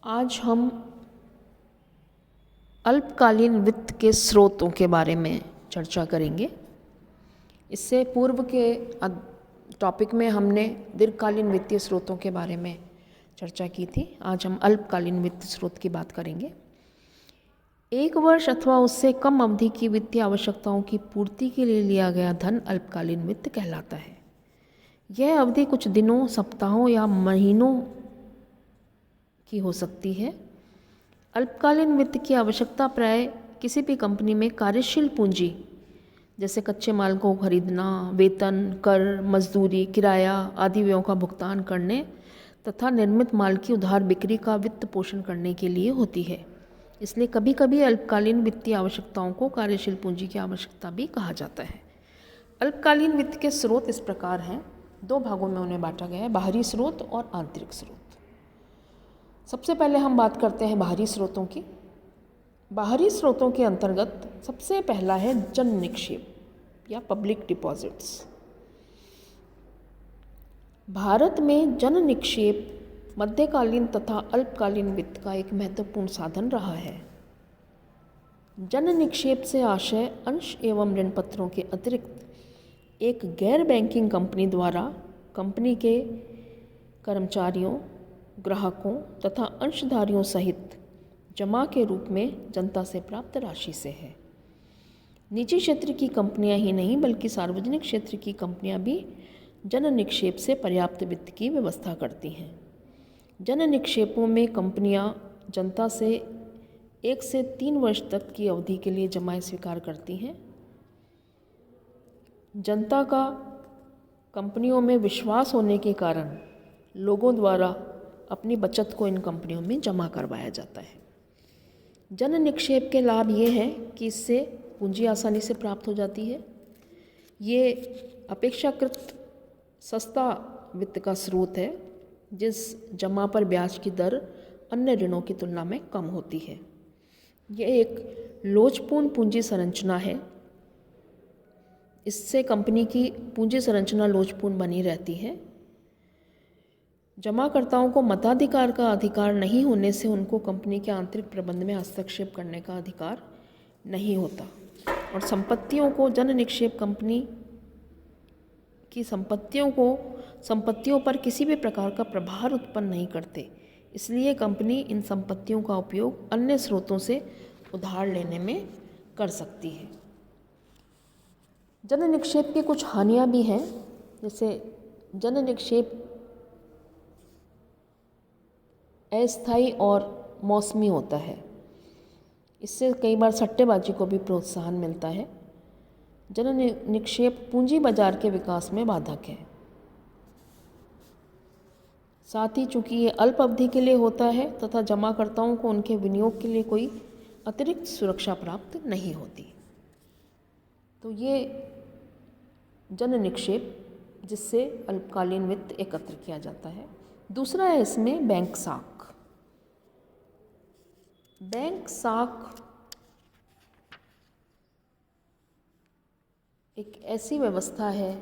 आज हम अल्पकालीन वित्त के स्रोतों के बारे में चर्चा करेंगे। इससे पूर्व के टॉपिक में हमने दीर्घकालीन वित्तीय स्रोतों के बारे में चर्चा की थी। आज हम अल्पकालीन वित्त स्रोत की बात करेंगे। एक वर्ष अथवा उससे कम अवधि की वित्तीय आवश्यकताओं की पूर्ति के लिए लिया गया धन अल्पकालीन वित्त कहलाता है। यह अवधि कुछ दिनों, सप्ताहों या महीनों की हो सकती है। अल्पकालीन वित्त की आवश्यकता प्राय किसी भी कंपनी में कार्यशील पूंजी जैसे कच्चे माल को खरीदना, वेतन, कर, मजदूरी, किराया आदि व्ययों का भुगतान करने तथा निर्मित माल की उधार बिक्री का वित्त पोषण करने के लिए होती है। इसलिए कभी कभी अल्पकालीन वित्तीय आवश्यकताओं को कार्यशील पूंजी की आवश्यकता भी कहा जाता है। अल्पकालीन वित्त के स्रोत इस प्रकार हैं, दो भागों में उन्हें बांटा गया है, बाहरी स्रोत और आंतरिक स्रोत। सबसे पहले हम बात करते हैं बाहरी स्रोतों की। बाहरी स्रोतों के अंतर्गत सबसे पहला है जन निक्षेप या पब्लिक डिपॉजिट्स। भारत में जन निक्षेप मध्यकालीन तथा अल्पकालीन वित्त का एक महत्वपूर्ण साधन रहा है। जन निक्षेप से आशय अंश एवं ऋण पत्रों के अतिरिक्त एक गैर बैंकिंग कंपनी द्वारा कंपनी के कर्मचारियों, ग्राहकों तथा अंशधारियों सहित जमा के रूप में जनता से प्राप्त राशि से है। निजी क्षेत्र की कंपनियां ही नहीं बल्कि सार्वजनिक क्षेत्र की कंपनियां भी जन निक्षेप से पर्याप्त वित्त की व्यवस्था करती हैं। जन निक्षेपों में कंपनियां जनता से 1 से 3 वर्ष तक की अवधि के लिए जमाएं स्वीकार करती हैं। जनता का कंपनियों में विश्वास होने के कारण लोगों द्वारा अपनी बचत को इन कंपनियों में जमा करवाया जाता है। जन निक्षेप के लाभ ये हैं कि इससे पूंजी आसानी से प्राप्त हो जाती है। ये अपेक्षाकृत सस्ता वित्त का स्रोत है, जिस जमा पर ब्याज की दर अन्य ऋणों की तुलना में कम होती है। यह एक लोचपूर्ण पूंजी संरचना है। इससे कंपनी की पूंजी संरचना लोचपूर्ण बनी रहती है। जमाकर्ताओं को मताधिकार का अधिकार नहीं होने से उनको कंपनी के आंतरिक प्रबंध में हस्तक्षेप करने का अधिकार नहीं होता और जन निक्षेप कंपनी की संपत्तियों पर किसी भी प्रकार का प्रभार उत्पन्न नहीं करते। इसलिए कंपनी इन संपत्तियों का उपयोग अन्य स्रोतों से उधार लेने में कर सकती है। जन निक्षेप की कुछ हानियां भी हैं, जैसे जन निक्षेप अस्थायी और मौसमी होता है। इससे कई बार सट्टेबाजी को भी प्रोत्साहन मिलता है। जन निक्षेप पूंजी बाजार के विकास में बाधक है। साथ ही चूंकि ये अल्प अवधि के लिए होता है तथा जमाकर्ताओं को उनके विनियोग के लिए कोई अतिरिक्त सुरक्षा प्राप्त नहीं होती। तो ये जन निक्षेप जिससे अल्पकालीन वित्त एकत्र किया जाता है। दूसरा है इसमें बैंक साख। बैंक साख एक ऐसी व्यवस्था है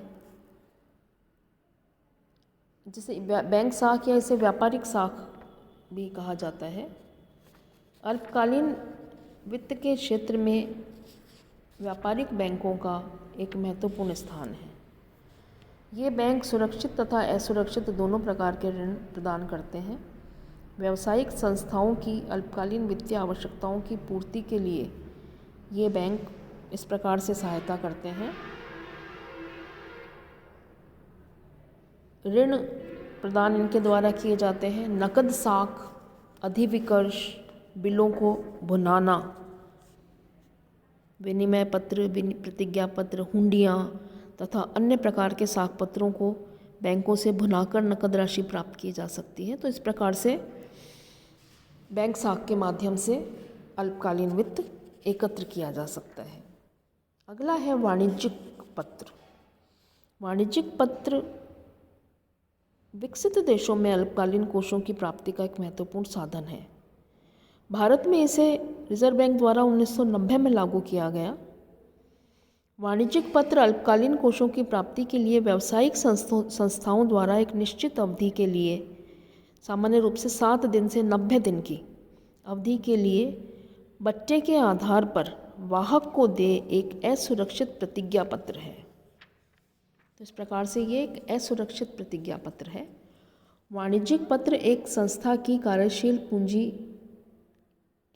जिसे बैंक साख या इसे व्यापारिक साख भी कहा जाता है। अल्पकालीन वित्त के क्षेत्र में व्यापारिक बैंकों का एक महत्वपूर्ण स्थान है। ये बैंक सुरक्षित तथा असुरक्षित दोनों प्रकार के ऋण प्रदान करते हैं। व्यावसायिक संस्थाओं की अल्पकालीन वित्तीय आवश्यकताओं की पूर्ति के लिए ये बैंक इस प्रकार से सहायता करते हैं। ऋण प्रदान इनके द्वारा किए जाते हैं। नकद साख, अधिविकर्ष, बिलों को भुनाना, विनिमय पत्र, प्रतिज्ञा पत्र, हुंडियाँ तथा अन्य प्रकार के साख पत्रों को बैंकों से भुनाकर नकद राशि प्राप्त की जा सकती है। तो इस प्रकार से बैंक साख के माध्यम से अल्पकालीन वित्त एकत्र किया जा सकता है। अगला है वाणिज्यिक पत्र। वाणिज्यिक पत्र विकसित देशों में अल्पकालीन कोषों की प्राप्ति का एक महत्वपूर्ण साधन है। भारत में इसे रिजर्व बैंक द्वारा 1990 में लागू किया गया। वाणिज्यिक पत्र अल्पकालीन कोषों की प्राप्ति के लिए व्यावसायिक संस्थाओं द्वारा एक निश्चित अवधि के लिए सामान्य रूप से 7 दिन से 90 दिन की अवधि के लिए बट्टे के आधार पर वाहक को दे एक असुरक्षित प्रतिज्ञा पत्र है। तो इस प्रकार से ये एक असुरक्षित प्रतिज्ञा पत्र है। वाणिज्यिक पत्र एक संस्था की कार्यशील पूंजी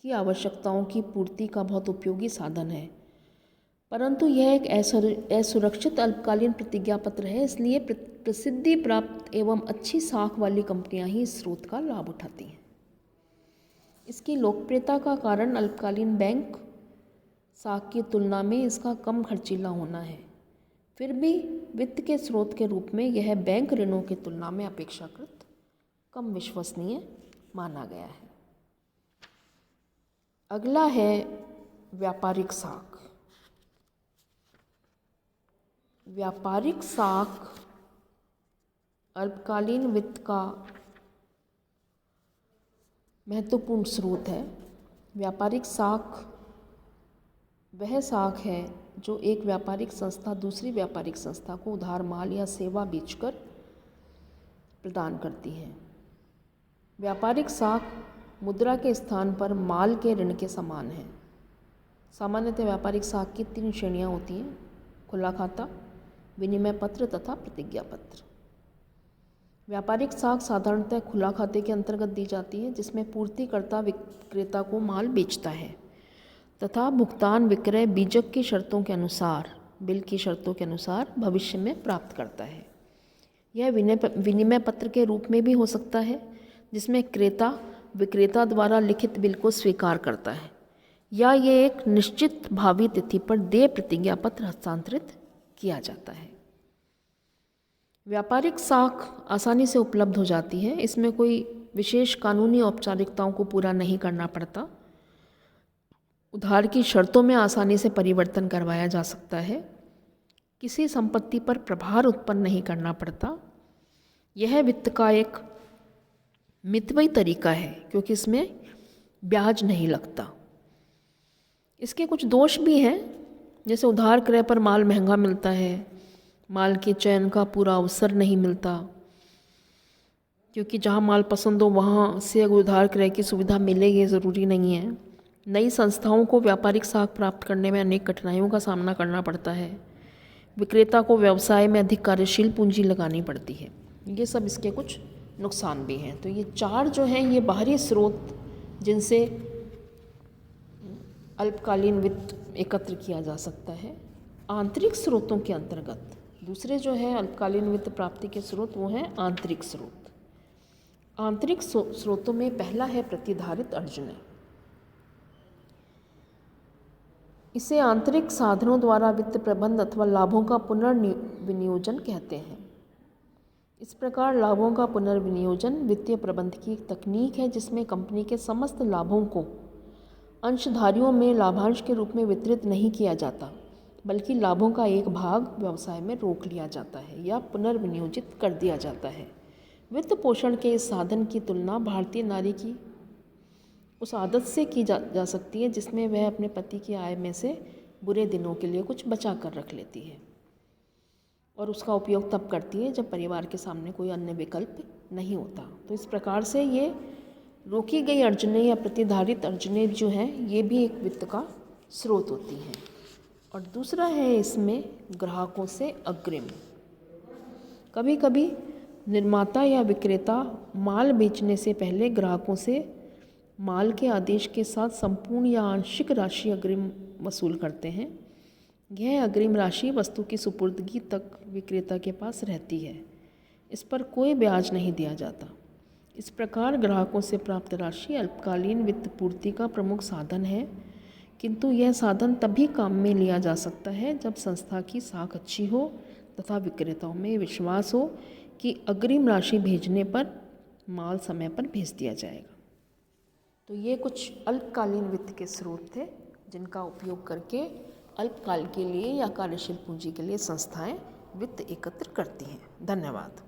की आवश्यकताओं की पूर्ति का बहुत उपयोगी साधन है, परंतु यह एक असुरक्षित अल्पकालीन प्रतिज्ञा पत्र है, इसलिए प्रसिद्धि प्राप्त एवं अच्छी साख वाली कंपनियां ही इस स्रोत का लाभ उठाती हैं। इसकी लोकप्रियता का कारण अल्पकालीन बैंक साख की तुलना में इसका कम खर्चीला होना है। फिर भी वित्त के स्रोत के रूप में यह बैंक ऋणों की तुलना में अपेक्षाकृत कम विश्वसनीय माना गया है। अगला है व्यापारिक साख। व्यापारिक साख अल्पकालीन वित्त का महत्वपूर्ण स्रोत है। व्यापारिक साख वह साख है जो एक व्यापारिक संस्था दूसरी व्यापारिक संस्था को उधार माल या सेवा बेचकर प्रदान करती है। व्यापारिक साख मुद्रा के स्थान पर माल के ऋण के समान है। सामान्यतः व्यापारिक साख की 3 श्रेणियां होती हैं: खुला खाता, विनिमय पत्र तथा प्रतिज्ञा पत्र। व्यापारिक साख साधारणतः खुला खाते के अंतर्गत दी जाती है, जिसमें पूर्तिकर्ता विक्रेता को माल बेचता है तथा भुगतान विक्रय बीजक की शर्तों के अनुसार, बिल की शर्तों के अनुसार भविष्य में प्राप्त करता है। यह विनिमय पत्र के रूप में भी हो सकता है, जिसमें क्रेता विक्रेता द्वारा लिखित बिल को स्वीकार करता है, या ये एक निश्चित भावी तिथि पर देय प्रतिज्ञा पत्र हस्तांतरित किया जाता है। व्यापारिक साख आसानी से उपलब्ध हो जाती है। इसमें कोई विशेष कानूनी औपचारिकताओं को पूरा नहीं करना पड़ता। उधार की शर्तों में आसानी से परिवर्तन करवाया जा सकता है। किसी संपत्ति पर प्रभार उत्पन्न नहीं करना पड़ता। यह वित्त का एक मितव्ययी तरीका है, क्योंकि इसमें ब्याज नहीं लगता। इसके कुछ दोष भी हैं, जैसे उधार क्रय पर माल महंगा मिलता है, माल के चयन का पूरा अवसर नहीं मिलता, क्योंकि जहाँ माल पसंद हो वहाँ से उधार क्रय की सुविधा मिलेगी ज़रूरी नहीं है। नई संस्थाओं को व्यापारिक साख प्राप्त करने में अनेक कठिनाइयों का सामना करना पड़ता है। विक्रेता को व्यवसाय में अधिक कार्यशील पूंजी लगानी पड़ती है। ये सब इसके कुछ नुकसान भी हैं। तो ये 4 जो हैं ये बाहरी स्रोत जिनसे अल्पकालीन वित्त एकत्र किया जा सकता है। आंतरिक स्रोतों के अंतर्गत दूसरे जो है अल्पकालीन वित्त प्राप्ति के स्रोत, वो हैं आंतरिक स्रोत। आंतरिक स्रोतों में पहला है प्रतिधारित अर्जन। इसे आंतरिक साधनों द्वारा वित्त प्रबंध अथवा लाभों का पुनर्विनियोजन कहते हैं। इस प्रकार लाभों का पुनर्विनियोजन वित्तीय प्रबंध की एक तकनीक है, जिसमें कंपनी के समस्त लाभों को अंशधारियों में लाभांश के रूप में वितरित नहीं किया जाता, बल्कि लाभों का एक भाग व्यवसाय में रोक लिया जाता है या पुनर्विनियोजित कर दिया जाता है। वित्त पोषण के इस साधन की तुलना भारतीय नारी की उस आदत से की जा सकती है, जिसमें वह अपने पति की आय में से बुरे दिनों के लिए कुछ बचा कर रख लेती है और उसका उपयोग तब करती है जब परिवार के सामने कोई अन्य विकल्प नहीं होता। तो इस प्रकार से ये रोकी गई अर्जनें या प्रतिधारित अर्जनें जो हैं ये भी एक वित्त का स्रोत होती हैं। और दूसरा है इसमें ग्राहकों से अग्रिम। कभी कभी निर्माता या विक्रेता माल बेचने से पहले ग्राहकों से माल के आदेश के साथ संपूर्ण या आंशिक राशि अग्रिम वसूल करते हैं। यह अग्रिम राशि वस्तु की सुपुर्दगी तक विक्रेता के पास रहती है। इस पर कोई ब्याज नहीं दिया जाता। इस प्रकार ग्राहकों से प्राप्त राशि अल्पकालीन वित्त पूर्ति का प्रमुख साधन है, किंतु यह साधन तभी काम में लिया जा सकता है जब संस्था की साख अच्छी हो तथा विक्रेताओं में विश्वास हो कि अग्रिम राशि भेजने पर माल समय पर भेज दिया जाएगा। तो ये कुछ अल्पकालीन वित्त के स्रोत थे जिनका उपयोग करके अल्पकाल के लिए या कार्यशील पूंजी के लिए संस्थाएं वित्त एकत्र करती हैं। धन्यवाद।